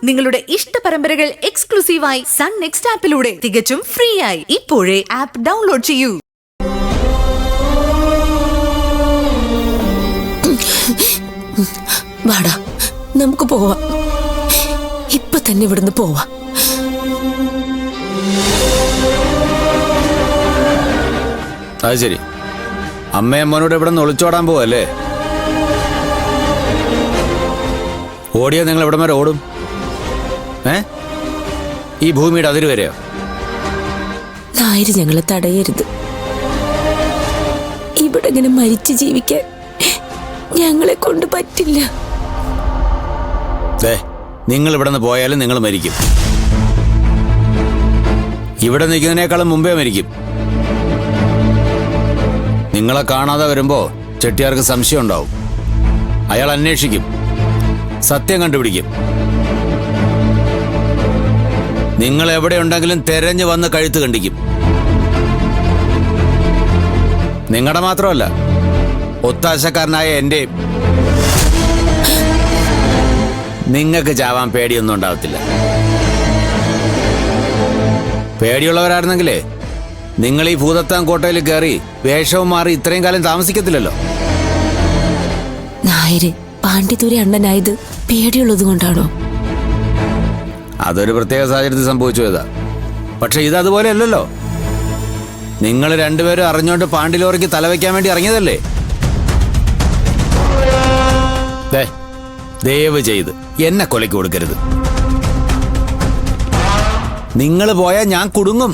നിങ്ങളുടെ ഇഷ്ട പരമ്പരകൾ എക്സ്ക്ലൂസീവായി സൺ നെക്സ്റ്റ് ആപ്പിലൂടെ തികച്ചും ഫ്രീ ആയി ഇപ്പോഴേ ആപ്പ് ഡൗൺലോഡ് ചെയ്യൂ. വാടാ, നമുക്ക് പോവാം. ഇപ്പൊ തന്നെ ഇവിടുന്ന് പോവാം. അത് ശരി, അമ്മയും മോനോട് ഇവിടെ നിന്ന് ഒളിച്ചോടാൻ പോവല്ലേ? ഓടിയാ നിങ്ങൾ എവിടെ വരെ ഓടും? ഈ ഭൂമിയുടെ അതിര് വരെയോ? നായര് ഞങ്ങളെ തടയരുത്. ഇവിടെ ഇങ്ങനെ മരിച്ചു ജീവിക്കാൻ ഞങ്ങളെ കൊണ്ട് പറ്റില്ല. നിങ്ങൾ ഇവിടെ നിന്ന് പോയാലും നിങ്ങൾ മരിക്കും. ഇവിടെ നിൽക്കുന്നതിനേക്കാളും മുമ്പേ മരിക്കും. നിങ്ങളെ കാണാതെ വരുമ്പോ ചെട്ടിയാർക്ക് സംശയം ഉണ്ടാവും. അയാൾ അന്വേഷിക്കും, സത്യം കണ്ടുപിടിക്കും. നിങ്ങൾ എവിടെയുണ്ടെങ്കിലും തെരഞ്ഞു വന്ന് കഴുത്ത് കണ്ടിക്കും. നിങ്ങളുടെ മാത്രമല്ല, ഒത്താശക്കാരനായ എന്റെയും. നിങ്ങൾക്ക് ചാവാൻ പേടിയൊന്നും ഉണ്ടാവത്തില്ല. പേടിയുള്ളവരായിരുന്നെങ്കിലേ നിങ്ങൾ ഈ ഭൂതത്താൻ കോട്ടയിൽ കയറി വേഷവും മാറി ഇത്രയും കാലം താമസിക്കത്തില്ലല്ലോ. നായര് പാണ്ഡിത്തൂരി അണ്ണനായത് പേടിയുള്ളത് കൊണ്ടാണോ? അതൊരു പ്രത്യേക സാഹചര്യത്തിൽ സംഭവിച്ചു പോയതാ. പക്ഷെ ഇത് അതുപോലെ അല്ലല്ലോ. നിങ്ങൾ രണ്ടുപേരും അറിഞ്ഞോണ്ട് പാണ്ടിലോറിക്ക് തലവെക്കാൻ വേണ്ടി ഇറങ്ങിയതല്ലേ? ദയവ് ചെയ്ത് എന്നെ കൊലയ്ക്ക് കൊടുക്കരുത്. നിങ്ങൾ പോയാൽ ഞാൻ കുടുങ്ങും.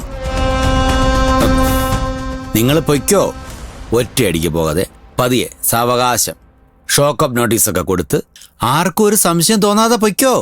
നിങ്ങൾ പൊയ്ക്കോ. ഒറ്റയടിക്ക് പോകാതെ പതിയെ സാവകാശം ഷോക്കപ്പ് നോട്ടീസൊക്കെ കൊടുത്ത് ആർക്കും ഒരു സംശയം തോന്നാതെ പൊയ്ക്കോ.